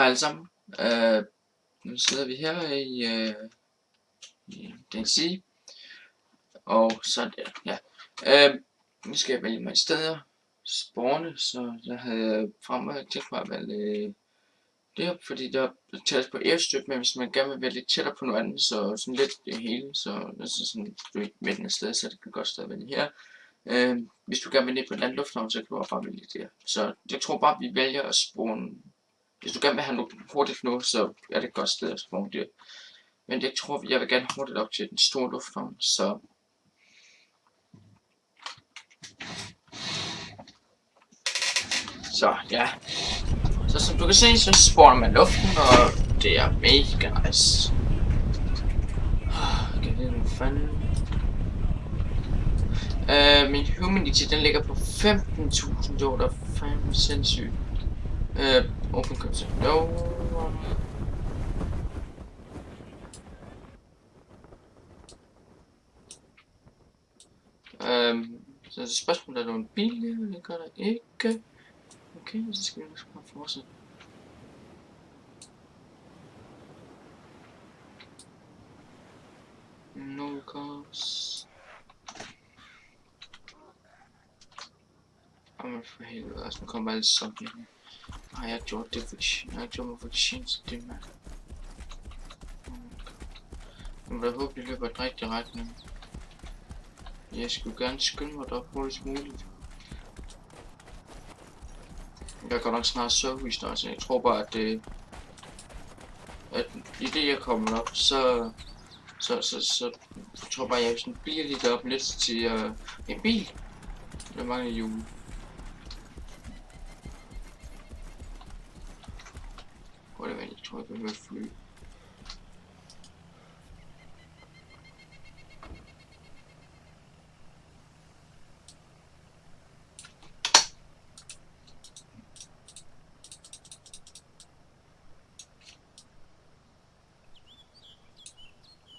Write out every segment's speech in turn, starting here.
Hej alle sammen. Nu sidder vi her i DayZ, og så der, ja. Nu skal jeg vælge mig et sted spawne, så jeg havde fremover tænkt mig at vælge det her, fordi der tælles på airstrip, men hvis man gerne vil være lidt tættere på noget andet, så sådan lidt det hele, så det er sådan midten af stedet, så det kan godt stadig vælge her. Hvis du gerne vil ned på en anden lufthavn, så kan du også bare vælge det her. Så jeg tror bare, vi vælger at spawne. Hvis du gerne vil have noget hurtigt nu, så er det et godt sted at spawne det. Men jeg tror, jeg vil gerne hurtigt op til den store lufthavn, så... Så ja. Så som du kan se, så spawner man luften, og det er mega nice. Kan det nu fanden? Min humanity, den ligger på 15.000, det var da fandme sindssygt. Open concept, no. Så det spørgsmål er der en bil her, det gør der ikke. Okay, så skal vi nok bare fortsætte. No cars. Jamen for helvede, altså nu kommer alle zombie. Har jeg gjort det for jeg har gjort mig fortjent til det, mand. Jeg må da håbe, det løber i den rigtige retning. Jeg skulle gerne skynde mig derop hurtigst muligt. Jeg går nok snart sovehus snart, så jeg tror bare, at i det jeg kommer op, så tror jeg bare, at jeg sådan bliver lidt op lidt til en bil. Der mangler hjul. Hvor det var, jeg tror, jeg kan høre fly.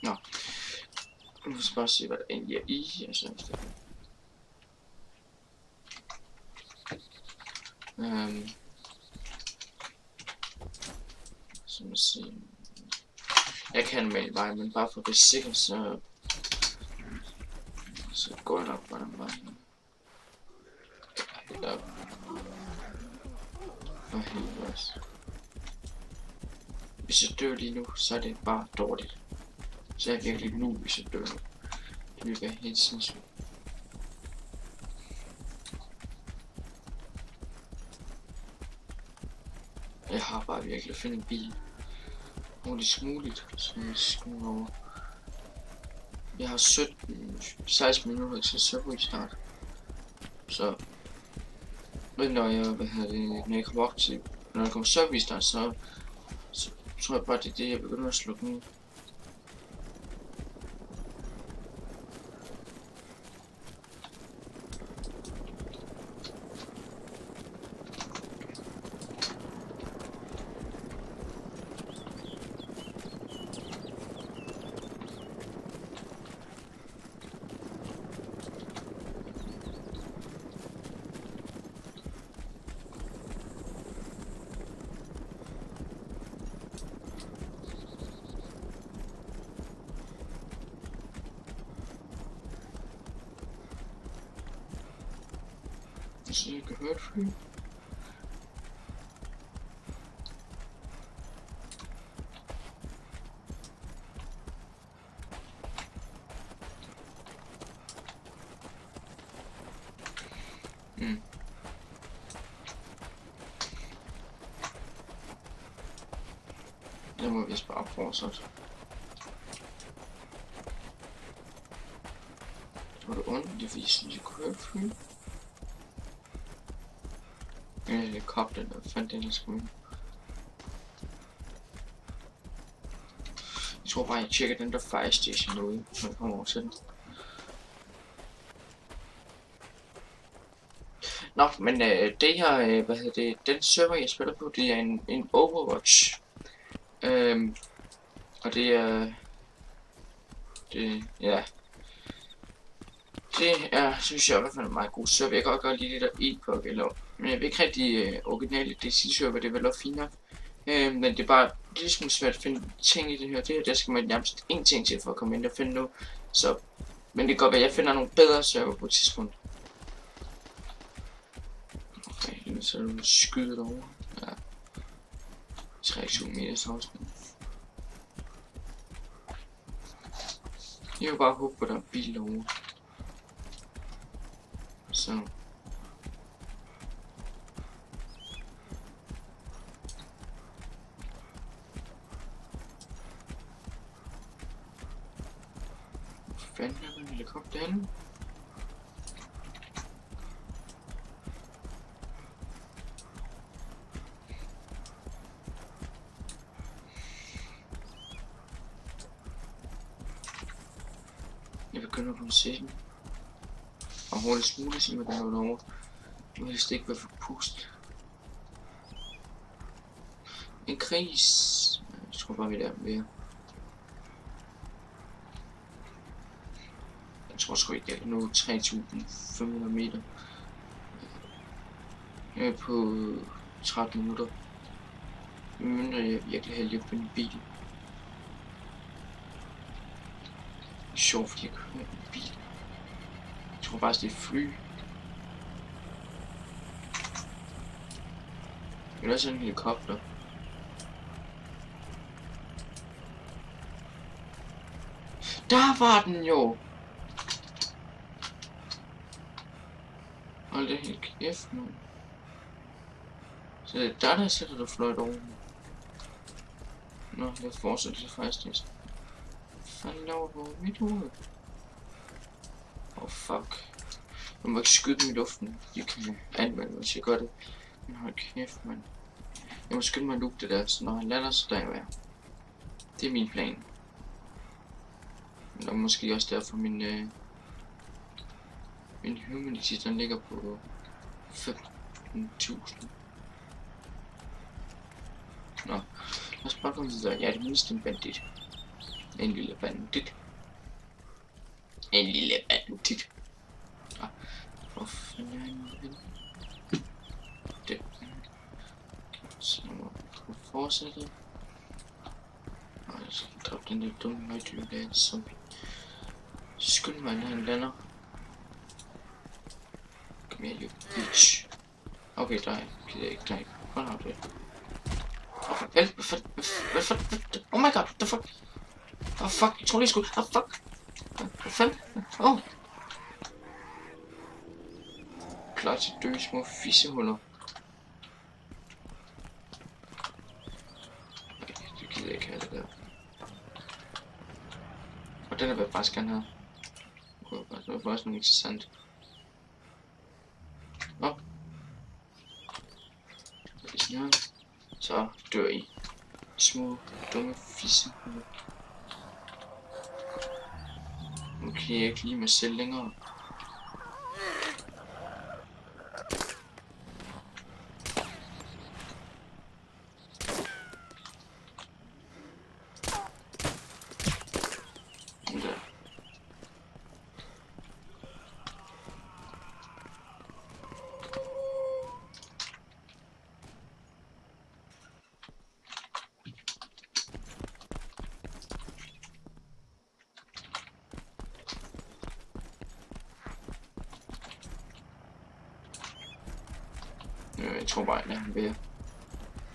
Nå. Nu skal bare se, hvad der egentlig er i. Altså, så må se. Jeg kan melde vej, men bare for at være sikker, så går jeg nok på den vej. Helt op. Og helt også. Hvis jeg dør lige nu, så er det bare dårligt. Så er jeg virkelig nu, hvis jeg dør nu. Det vil være helt sindssygt. Jeg har bare virkelig at finde en bil. Hurtigst muligt, så jeg skal over. Jeg har 16 minutter til serverstart. Så når jeg kommer op til, når jeg kommer serverstart, så tror jeg bare, det er det, jeg begynder at slukke ned. Så jeg kan høre et fly. Det må vi bare fortsætte. Det var det ordentligt, fordi jeg kunne høre et fly. En helikopter, der fandt den her skud. Jeg tror bare, jeg tjekker den der fire station derude, når jeg kommer over til den. Nå, men det her, den server jeg spiller på, det er en Overwatch. Og det er... ja... Det er, synes jeg i hvert fald en meget god server. Jeg kan godt lide det der Epoch, eller... Men jeg ved ikke rigtig originale DayZ server, det er vel også fint nok. Men det er bare lidt smule svært at finde ting i det her. Det her, der skal man nærmest ingenting til for at komme ind og finde nu. Så, men det kan godt være, at jeg finder nogle bedre server på et tidspunkt. Okay, så er du skydet over. Ja. 3-7 meters afstand. Jeg vil bare håbe på, at der er bil derovre. Så. Hvor fanden er der en helikopter henne? Jeg begynder på at se den. Og hurtigst muligt, så man kan nå den over. Nu vil det ikke være for pust. En kris. Jeg tror bare, vi er mere. Jeg tror sgu ikke, jeg kan nå 3.500 meter. Jeg er på 13 minutter. Men jeg er virkelig heldig at finde en bil. Det er sjovt, fordi jeg kører en bil. Jeg tror faktisk, det er fly. Eller også en helikopter. Der var den jo! Hold det helt kæft nu. Så det er der sætter du fløjt over. Nå, jeg fortsætter det faktisk næsten. Hvad fanden laver du over mit hoved? Oh fuck. Jeg må ikke skyde dem i luften. Jeg kan anvende, hvis jeg gør det. Men hold kæft, mand. Jeg må skynde mig at lukke det der, så når han lander, så der er jeg. Det er min plan. Men der er måske også derfor min humanity, den ligger på 15.000. Nå, lad os bare komme videre. Jeg er det mindste en bandit. En lille bandit. En lille bandit. Ah, hvor fanden er han henne? Det. Så må vi fortsætte. Og jeg skal dræbe den der dumme højdyr der, som skynd mig, når han lander. Kom her, you bitch. Okay, der er ikke, der er ikke. Hold op det. Oh my god, what the fuck? Oh fuck, jeg tror lige skulle. Oh fuck. Hvad fanden? Oh. Klar til at dø, små fissehuller. Okay, det gider jeg ikke have det der. Og den vil jeg faktisk gerne have. Det var faktisk noget interessant. Nå. Så dør I. Små, dumme fissehuller. Nu kan jeg ikke lide mig selv længere. Jeg tror bare, at han vil.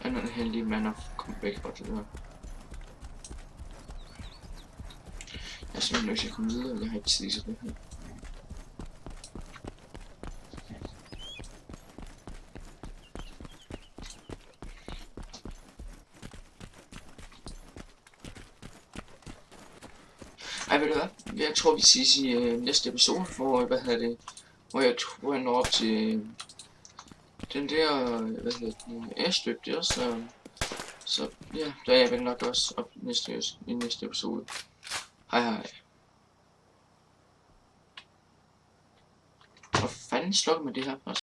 Han er en heldig mand at komme væk fra det der. Jeg er simpelthen nødt til at komme videre, jeg har ikke tid til det her. Ej, ved du hvad? Jeg tror, vi ses i næste episode, hvor jeg tror, jeg når op til den der, airstrip der, så ja, der er jeg vel nok også op i næste episode. Hej hej. Hvor fanden slukker man det her først?